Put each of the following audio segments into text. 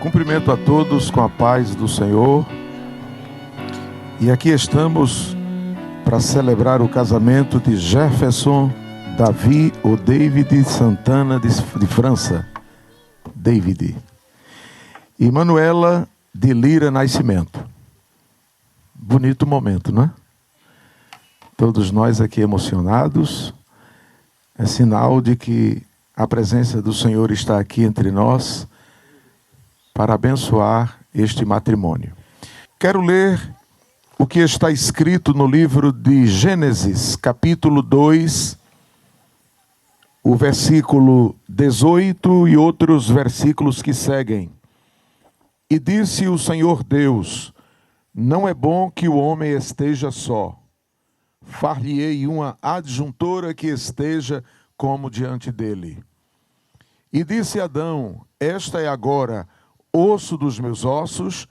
Cumprimento a todos com a paz do Senhor. E aqui estamos para celebrar o casamento de Jefferson Davi ou David Santana de França. David. E Manuela de Lira Nascimento. Bonito momento, não é? Todos nós aqui emocionados. É sinal de que a presença do Senhor está aqui entre nós para abençoar este matrimônio. Quero ler o que está escrito no livro de Gênesis, capítulo 2, o versículo 18 e outros versículos que seguem. E disse o Senhor Deus: não é bom que o homem esteja só. Far-lhe-ei uma adjuntora que esteja como diante dele. E disse Adão: esta é agora osso dos meus ossos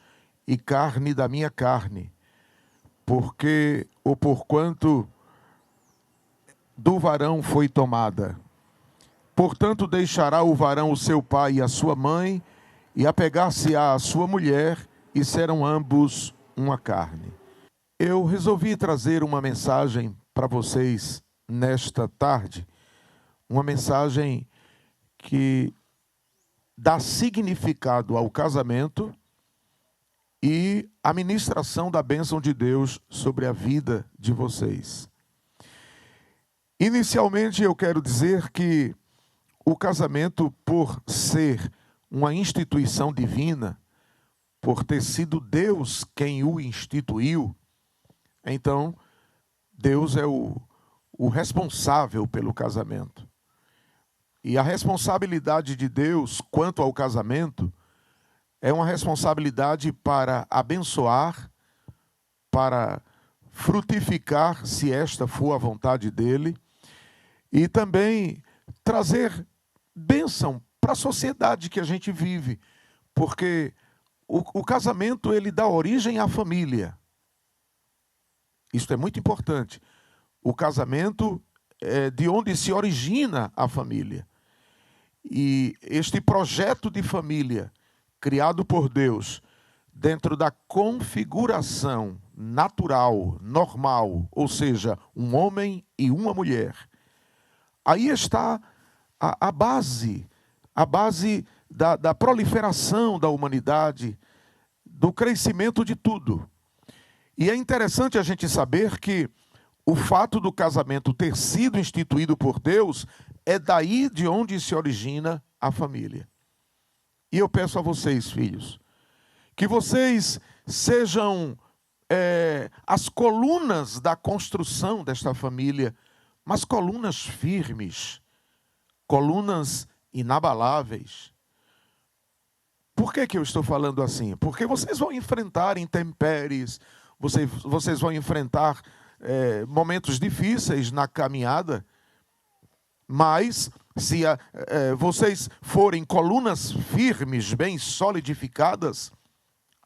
e carne da minha carne, porque ou porquanto do varão foi tomada. Portanto deixará o varão o seu pai e a sua mãe, e apegar-se-á à sua mulher, e serão ambos uma carne. Eu resolvi trazer uma mensagem para vocês nesta tarde, uma mensagem que dá significado ao casamento e a ministração da bênção de Deus sobre a vida de vocês. Inicialmente eu quero dizer que o casamento, por ser uma instituição divina, por ter sido Deus quem o instituiu, então Deus é o responsável pelo casamento. E a responsabilidade de Deus quanto ao casamento é uma responsabilidade para abençoar, para frutificar, se esta for a vontade dele, e também trazer bênção para a sociedade que a gente vive, porque o casamento ele dá origem à família. Isso é muito importante. O casamento é de onde se origina a família. E este projeto de família, criado por Deus, dentro da configuração natural, normal, ou seja, um homem e uma mulher, aí está a base da proliferação da humanidade, do crescimento de tudo. E é interessante a gente saber que o fato do casamento ter sido instituído por Deus é daí de onde se origina a família. E eu peço a vocês, filhos, que vocês sejam as colunas da construção desta família, mas colunas firmes, colunas inabaláveis. Por que eu estou falando assim? Porque vocês vão enfrentar intempéries, vocês vão enfrentar momentos difíceis na caminhada, mas se vocês forem colunas firmes, bem solidificadas,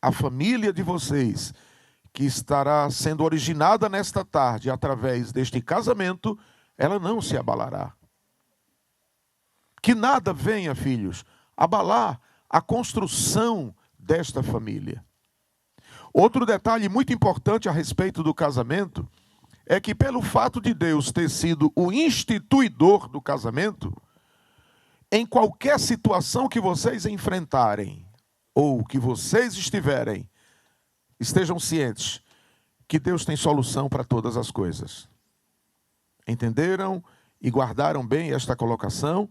a família de vocês, que estará sendo originada nesta tarde através deste casamento, ela não se abalará. Que nada venha, filhos, abalar a construção desta família. Outro detalhe muito importante a respeito do casamento é que, pelo fato de Deus ter sido o instituidor do casamento, em qualquer situação que vocês enfrentarem, ou que vocês estiverem, estejam cientes que Deus tem solução para todas as coisas. Entenderam e guardaram bem esta colocação?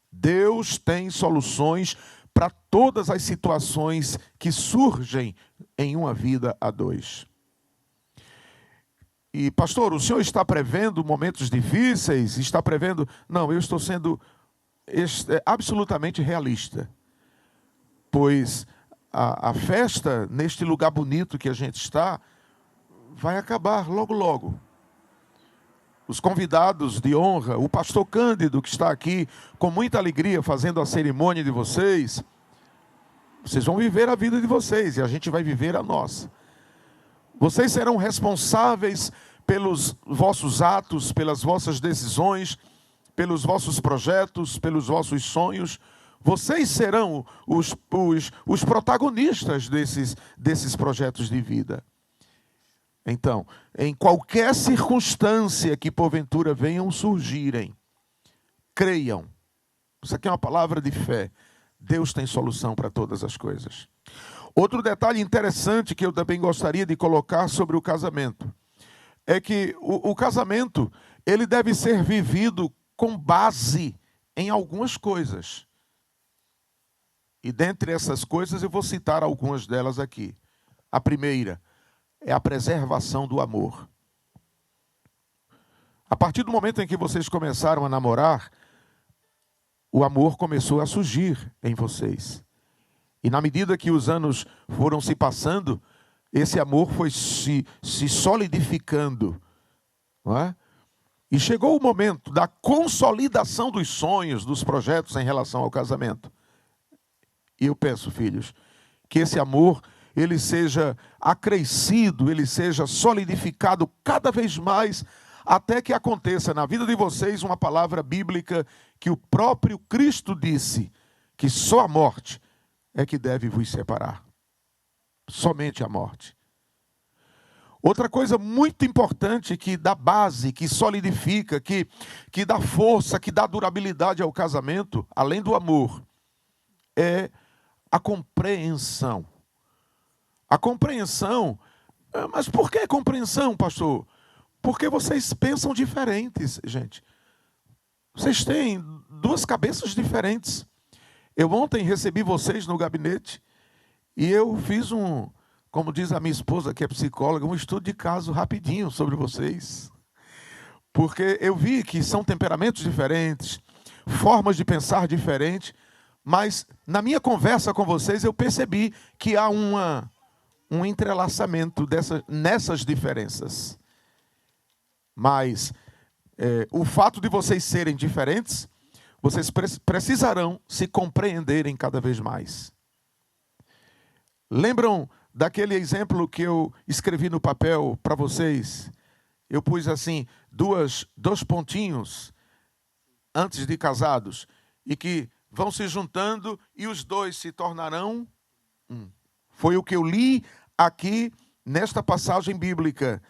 Deus tem soluções para todas as situações que surgem em uma vida a dois. E, pastor, o senhor está prevendo momentos difíceis? Está prevendo... Não, eu estou sendo absolutamente realista. Pois a festa, neste lugar bonito que a gente está, vai acabar logo, logo. Os convidados de honra, o pastor Cândido, que está aqui com muita alegria fazendo a cerimônia de vocês, vocês vão viver a vida de vocês e a gente vai viver a nossa. Vocês serão responsáveis pelos vossos atos, pelas vossas decisões, pelos vossos projetos, pelos vossos sonhos. Vocês serão os protagonistas desses projetos de vida. Então, em qualquer circunstância que porventura venham surgirem, creiam. Isso aqui é uma palavra de fé. Deus tem solução para todas as coisas. Outro detalhe interessante que eu também gostaria de colocar sobre o casamento é que o casamento, ele deve ser vivido com base em algumas coisas. E dentre essas coisas eu vou citar algumas delas aqui. A primeira é a preservação do amor. A partir do momento em que vocês começaram a namorar, o amor começou a surgir em vocês. E na medida que os anos foram se passando, esse amor foi se solidificando, não é? E chegou o momento da consolidação dos sonhos, dos projetos em relação ao casamento. E eu peço, filhos, que esse amor, ele seja acrescido, ele seja solidificado cada vez mais, até que aconteça na vida de vocês uma palavra bíblica que o próprio Cristo disse, que só a morte é que deve vos separar. Somente a morte. Outra coisa muito importante que dá base, que solidifica, que dá força, que dá durabilidade ao casamento, além do amor, é a compreensão. A compreensão, mas por que compreensão, pastor? Porque vocês pensam diferentes, gente. Vocês têm duas cabeças diferentes. Eu ontem recebi vocês no gabinete e eu fiz como diz a minha esposa, que é psicóloga, um estudo de caso rapidinho sobre vocês. Porque eu vi que são temperamentos diferentes, formas de pensar diferentes, mas na minha conversa com vocês eu percebi que há um entrelaçamento nessas diferenças. Mas o fato de vocês serem diferentes, vocês precisarão se compreenderem cada vez mais. Lembram daquele exemplo que eu escrevi no papel para vocês? Eu pus assim, dois pontinhos antes de casados, e que vão se juntando e os dois se tornarão um. Foi o que eu li aqui nesta passagem bíblica.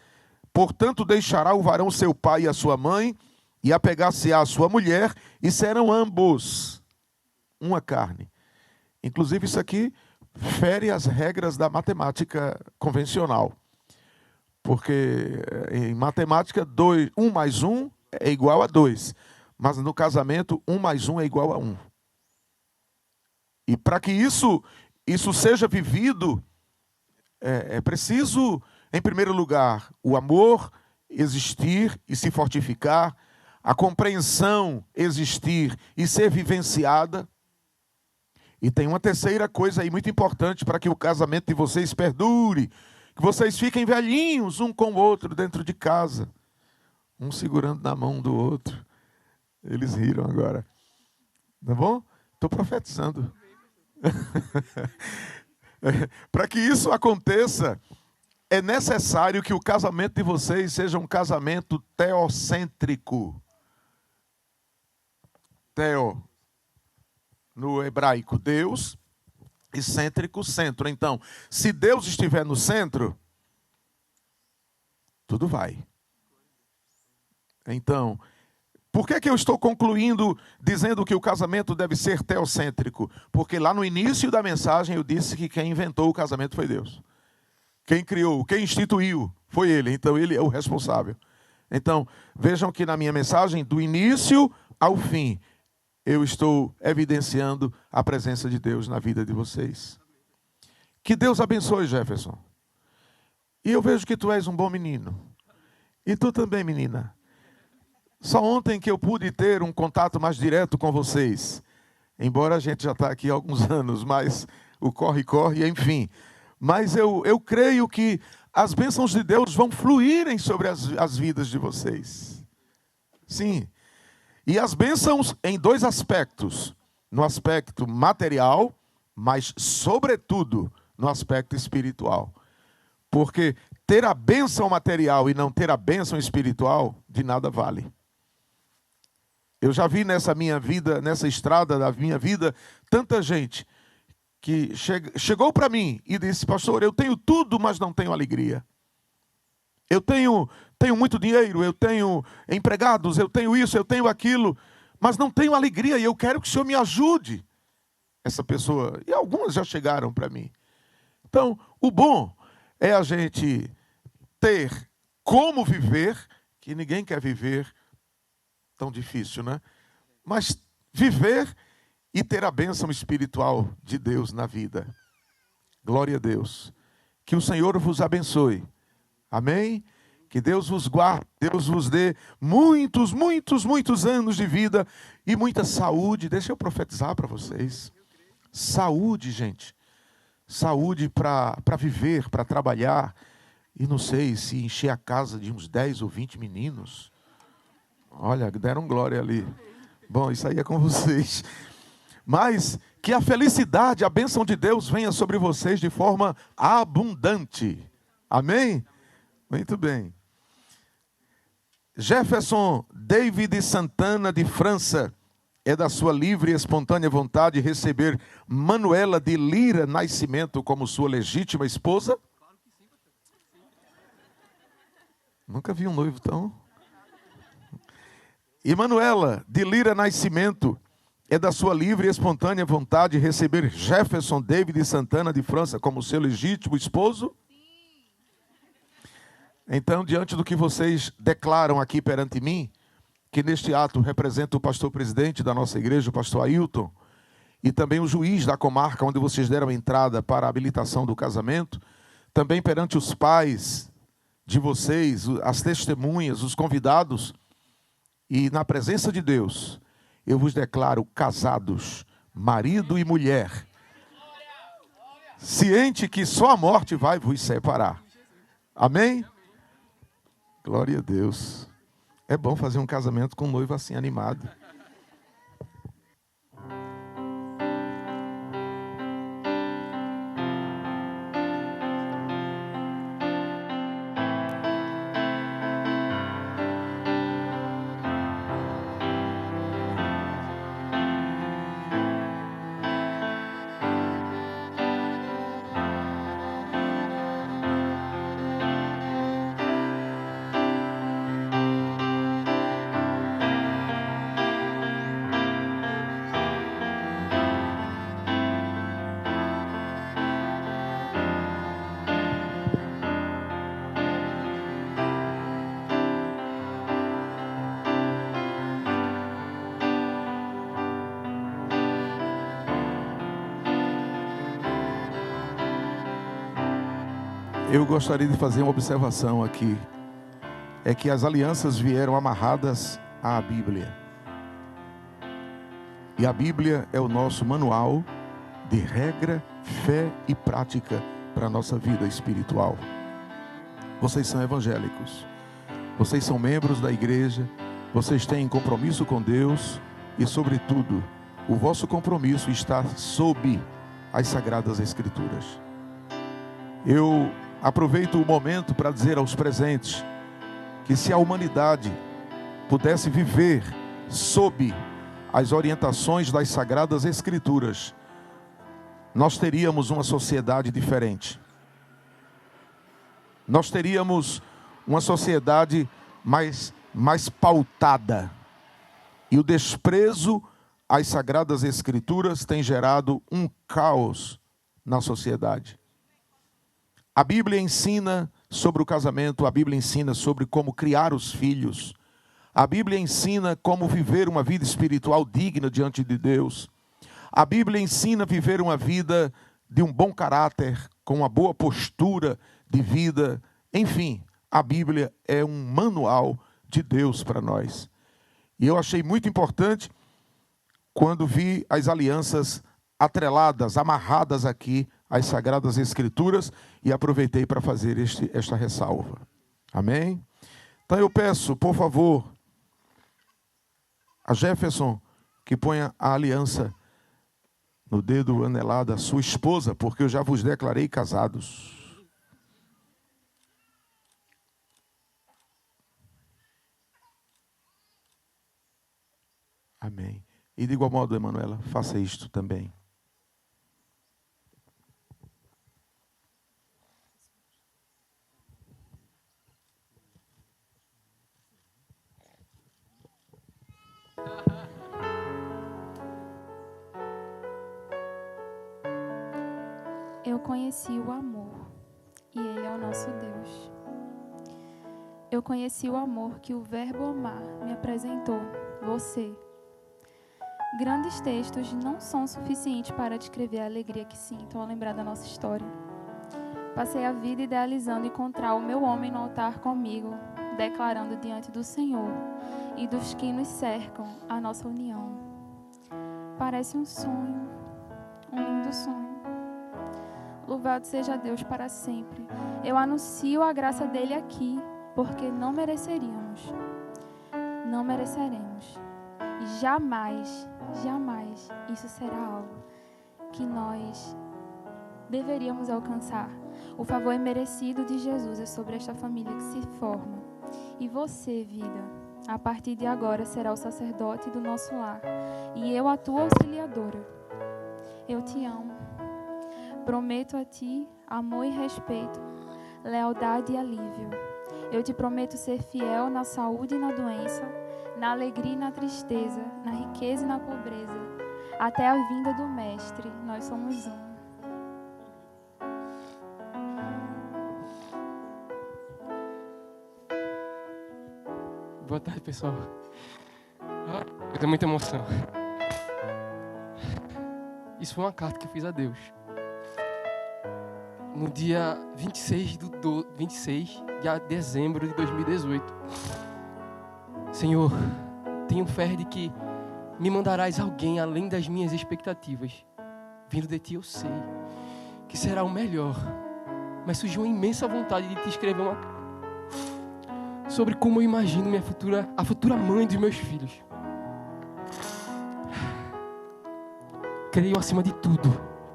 Portanto, deixará o varão seu pai e a sua mãe, e apegar-se-á à sua mulher, e serão ambos uma carne. Inclusive, isso aqui fere as regras da matemática convencional. Porque em matemática, 1 mais 1 é igual a 2. Mas no casamento, 1 mais 1 é igual a 1. E para que isso seja vivido, é preciso, em primeiro lugar, o amor existir e se fortificar, a compreensão existir e ser vivenciada. E tem uma terceira coisa aí muito importante para que o casamento de vocês perdure, que vocês fiquem velhinhos um com o outro dentro de casa, um segurando na mão do outro. Eles riram agora. Tá bom? Estou profetizando. Para que isso aconteça, é necessário que o casamento de vocês seja um casamento teocêntrico. Teo, no hebraico, Deus, e cêntrico, centro. Então, se Deus estiver no centro, tudo vai. Então, por que eu estou concluindo dizendo que o casamento deve ser teocêntrico? Porque lá no início da mensagem eu disse que quem inventou o casamento foi Deus. Quem criou, quem instituiu foi Ele. Então Ele é o responsável. Então, vejam que na minha mensagem, do início ao fim, eu estou evidenciando a presença de Deus na vida de vocês. Que Deus abençoe, Jefferson. E eu vejo que tu és um bom menino. E tu também, menina. Só ontem que eu pude ter um contato mais direto com vocês. Embora a gente já está aqui há alguns anos, mas o corre-corre, enfim. Mas eu creio que as bênçãos de Deus vão fluírem sobre as vidas de vocês. Sim. E as bênçãos em dois aspectos. No aspecto material, mas sobretudo no aspecto espiritual. Porque ter a bênção material e não ter a bênção espiritual, de nada vale. Eu já vi nessa minha vida, nessa estrada da minha vida, tanta gente que chegou para mim e disse: pastor, eu tenho tudo, mas não tenho alegria. Eu tenho muito dinheiro, eu tenho empregados, eu tenho isso, eu tenho aquilo, mas não tenho alegria e eu quero que o Senhor me ajude. Essa pessoa, e algumas já chegaram para mim. Então, o bom é a gente ter como viver, que ninguém quer viver tão difícil, né? Mas viver e ter a bênção espiritual de Deus na vida. Glória a Deus. Que o Senhor vos abençoe. Amém? Que Deus vos guarde, Deus vos dê muitos, muitos, muitos anos de vida e muita saúde. Deixa eu profetizar para vocês. Saúde, gente. Saúde para viver, para trabalhar. E não sei se encher a casa de uns 10 ou 20 meninos. Olha, deram glória ali. Bom, isso aí é com vocês. Mas que a felicidade, a bênção de Deus venha sobre vocês de forma abundante. Amém? Muito bem. Jefferson David Santana, de França, é da sua livre e espontânea vontade receber Manuela de Lira Nascimento como sua legítima esposa? Nunca vi um noivo tão... E Manuela de Lira Nascimento é da sua livre e espontânea vontade receber Jefferson David Santana de França como seu legítimo esposo? Então, diante do que vocês declaram aqui perante mim, que neste ato representa o pastor presidente da nossa igreja, o pastor Ailton, e também o juiz da comarca onde vocês deram entrada para a habilitação do casamento, também perante os pais de vocês, as testemunhas, os convidados, e na presença de Deus, eu vos declaro casados, marido e mulher, ciente que só a morte vai vos separar. Amém? Glória a Deus. É bom fazer um casamento com um noivo assim animado. Eu gostaria de fazer uma observação aqui. É que as alianças vieram amarradas à Bíblia. E a Bíblia é o nosso manual de regra, fé e prática para a nossa vida espiritual. Vocês são evangélicos. Vocês são membros da igreja. Vocês têm compromisso com Deus. E, sobretudo, o vosso compromisso está sob as Sagradas Escrituras. Eu aproveito o momento para dizer aos presentes que se a humanidade pudesse viver sob as orientações das Sagradas Escrituras, nós teríamos uma sociedade diferente. Nós teríamos uma sociedade mais pautada. E o desprezo às Sagradas Escrituras tem gerado um caos na sociedade. A Bíblia ensina sobre o casamento, a Bíblia ensina sobre como criar os filhos. A Bíblia ensina como viver uma vida espiritual digna diante de Deus. A Bíblia ensina a viver uma vida de um bom caráter, com uma boa postura de vida. Enfim, a Bíblia é um manual de Deus para nós. E eu achei muito importante quando vi as alianças atreladas, amarradas aqui às Sagradas Escrituras, e aproveitei para fazer esta ressalva. Amém? Então eu peço, por favor, a Jefferson que ponha a aliança no dedo anelado da sua esposa, porque eu já vos declarei casados. Amém. E de igual modo, Emanuela, faça isto também. Eu conheci o amor, e Ele é o nosso Deus. Eu conheci o amor que o Verbo amar me apresentou, você. Grandes textos não são suficientes para descrever a alegria que sinto ao lembrar da nossa história. Passei a vida idealizando encontrar o meu homem no altar comigo, declarando diante do Senhor e dos que nos cercam a nossa união. Parece um sonho, um lindo sonho. Louvado seja Deus para sempre. Eu anuncio a graça dele aqui, porque não mereceríamos. Não mereceremos. E jamais, jamais isso será algo que nós deveríamos alcançar. O favor imerecido de Jesus é sobre esta família que se forma. E você, vida, a partir de agora será o sacerdote do nosso lar. E eu a tua auxiliadora. Eu te amo. Prometo a ti amor e respeito, lealdade e alívio. Eu te prometo ser fiel na saúde e na doença, na alegria e na tristeza, na riqueza e na pobreza, até a vinda do Mestre. Nós somos um. Boa tarde, pessoal. Eu tenho muita emoção. Isso foi uma carta que eu fiz a Deus. No dia 26 de dezembro de 2018. Senhor, tenho fé de que me mandarás alguém além das minhas expectativas. Vindo de ti eu sei que será o melhor. Mas surgiu uma imensa vontade de te escrever uma carta sobre como eu imagino a futura mãe dos meus filhos. Creio acima de tudo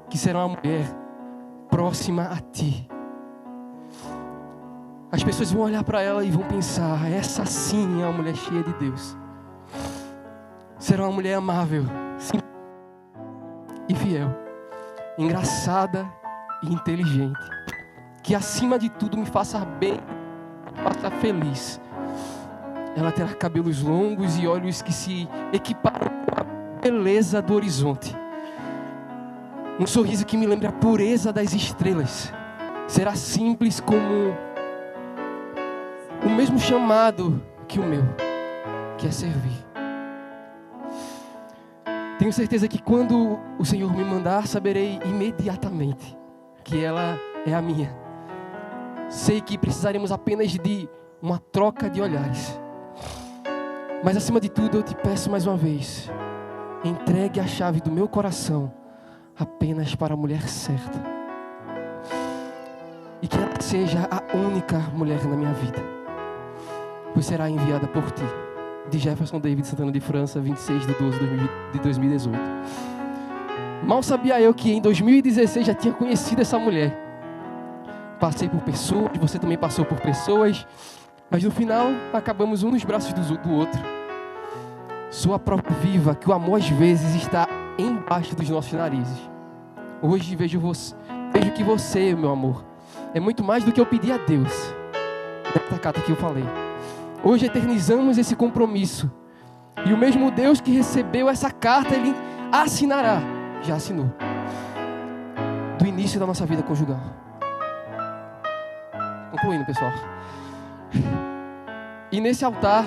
que será uma mulher próxima a ti. As pessoas vão olhar para ela e vão pensar: essa sim é uma mulher cheia de Deus. Será uma mulher amável, sim, e fiel, engraçada e inteligente, que acima de tudo me faça bem, me faça feliz. Ela terá cabelos longos e olhos que se equiparam com a beleza do horizonte. Um sorriso que me lembra a pureza das estrelas. Será simples como o mesmo chamado que o meu, que é servir. Tenho certeza que quando o Senhor me mandar, saberei imediatamente que ela é a minha. Sei que precisaremos apenas de uma troca de olhares. Mas acima de tudo eu te peço mais uma vez, entregue a chave do meu coração apenas para a mulher certa. E que ela seja a única mulher na minha vida, pois será enviada por ti. De Jefferson David Santana de França, 26/12/2018. Mal sabia eu que em 2016 já tinha conhecido essa mulher. Passei por pessoas, você também passou por pessoas, mas no final acabamos um nos braços do outro. Sou a prova viva que o amor às vezes está embaixo dos nossos narizes. Hoje vejo que você, meu amor, é muito mais do que eu pedi a Deus. Nessa carta que eu falei. Hoje eternizamos esse compromisso. E o mesmo Deus que recebeu essa carta, Ele assinará. Já assinou. Do início da nossa vida conjugal. Concluindo, pessoal. E nesse altar,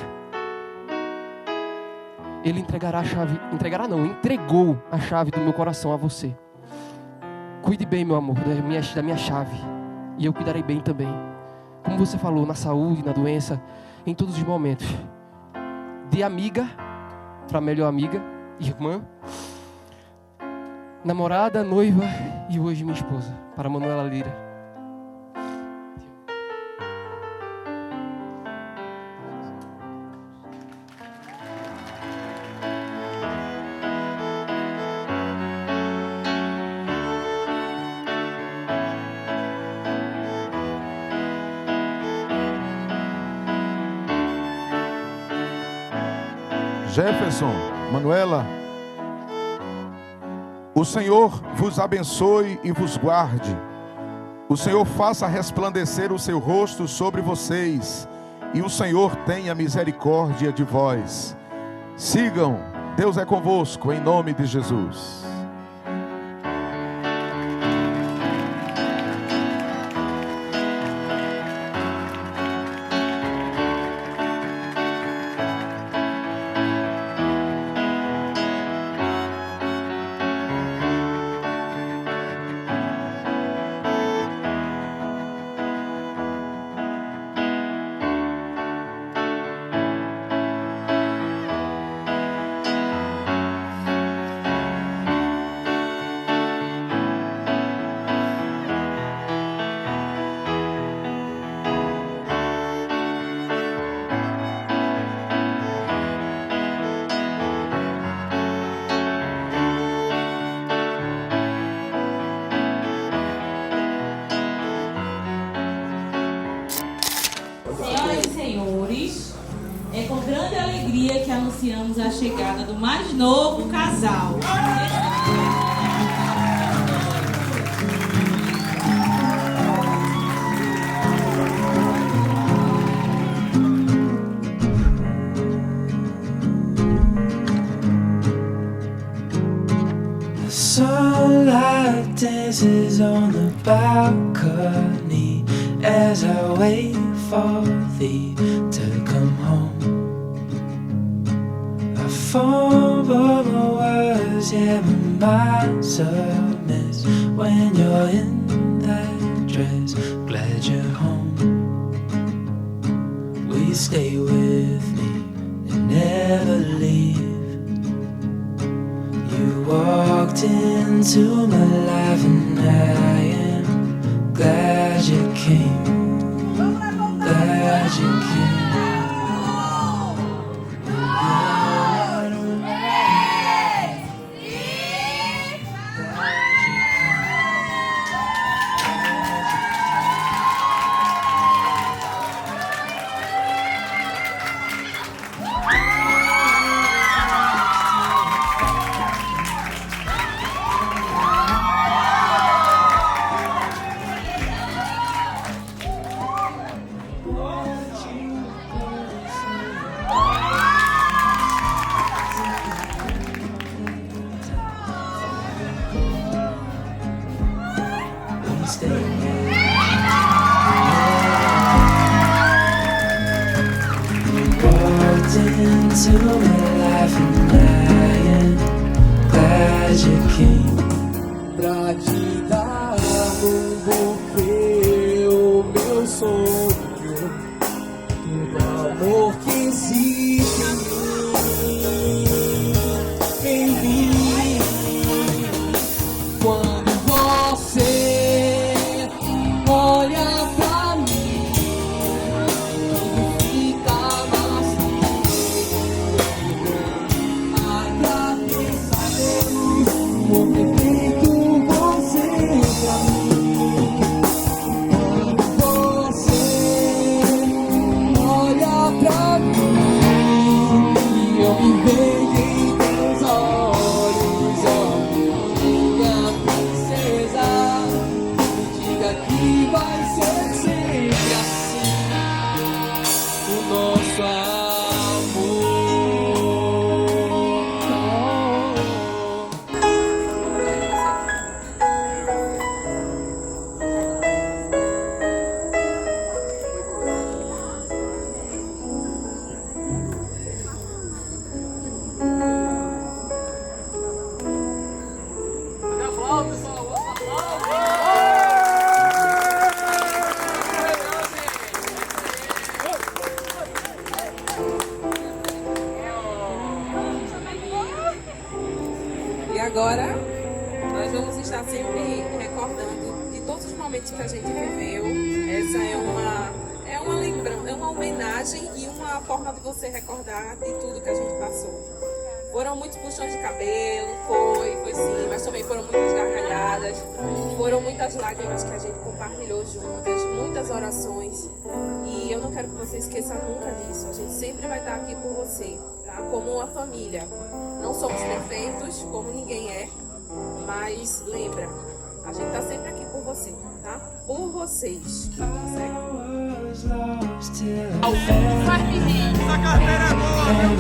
Ele entregará a chave. Entregou a chave do meu coração a você. Cuide bem, meu amor, da minha chave. E eu cuidarei bem também. Como você falou, na saúde, na doença, em todos os momentos. De amiga para melhor amiga, irmã, namorada, noiva e hoje minha esposa, para Manuela Lira. Jefferson. Manuela, o Senhor vos abençoe e vos guarde. O Senhor faça resplandecer o seu rosto sobre vocês e o Senhor tenha misericórdia de vós. Sigam, Deus é convosco, em nome de Jesus. Senhoras e senhores, é com grande alegria que anunciamos a chegada do mais novo casal. The sunlight dances on the balcony as I wait for thee to come home. I fumble my words, yeah, my mind's a mess when you're in that dress. Glad you're home. Will you stay with me and never leave? You walked into my life and I am glad you came. Glad you came. Into my life and I am glad you came. Pra te dar um buquê, o meu sonho, todo amor que existe em mim. Quando você olha pra mim, tudo fica mais perfeito você pra mim. Quando você olha pra mim, eu me vejo em teus olhos, ó, minha princesa. Me diga que vai ser sempre assim o nosso amor. E agora, nós vamos estar sempre recordando de todos os momentos que a gente viveu. Essa é uma lembrança, é uma homenagem e uma forma de você recordar de tudo que a gente passou. Foram muitos puxões de cabelo, foi sim, mas também foram muitas gargalhadas, foram muitas lágrimas que a gente compartilhou juntas, muitas orações. E eu não quero que você esqueça nunca disso. A gente sempre vai estar aqui por você, tá? como uma família. Não somos perfeitos, como ninguém é, mas lembra, a gente tá sempre aqui por você, tá? Por vocês, tá certo? Was lost till I found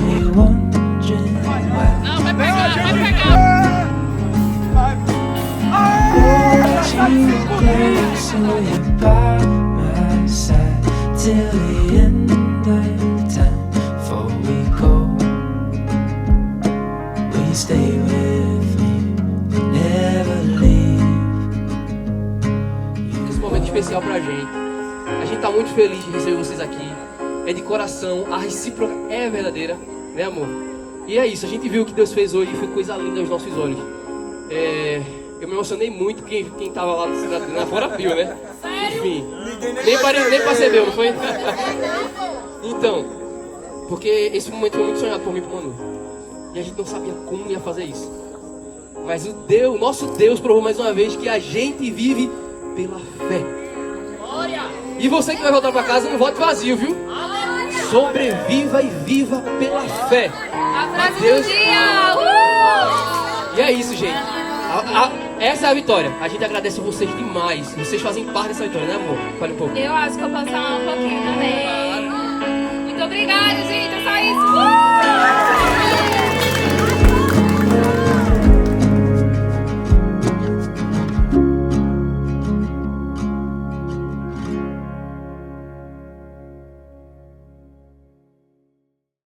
me wondering why. Não, vai pegar, vai pegar. Hold you close so you're by my side till the end of time. Before we go, will you stay with me? Never leave. Esse momento especial pra gente. A gente tá muito feliz de receber vocês aqui. É de coração, a recíproca é verdadeira, né, amor? E é isso, a gente viu o que Deus fez hoje e foi coisa linda aos nossos olhos. Eu me emocionei muito, quem tava lá na fora viu, né? Enfim, nem percebeu, não foi? Então, porque esse momento foi muito sonhado por mim e por Manu. E a gente não sabia como ia fazer isso. Mas o nosso Deus provou mais uma vez que a gente vive pela fé. E você que vai voltar pra casa, não volte vazio, viu? Sobreviva e viva pela fé. Deus... E é isso, gente. Essa é a vitória. A gente agradece a vocês demais. Vocês fazem parte dessa vitória, né, amor? Fale um pouco. Eu acho que eu posso falar um pouquinho também. Muito obrigada, gente. É só isso.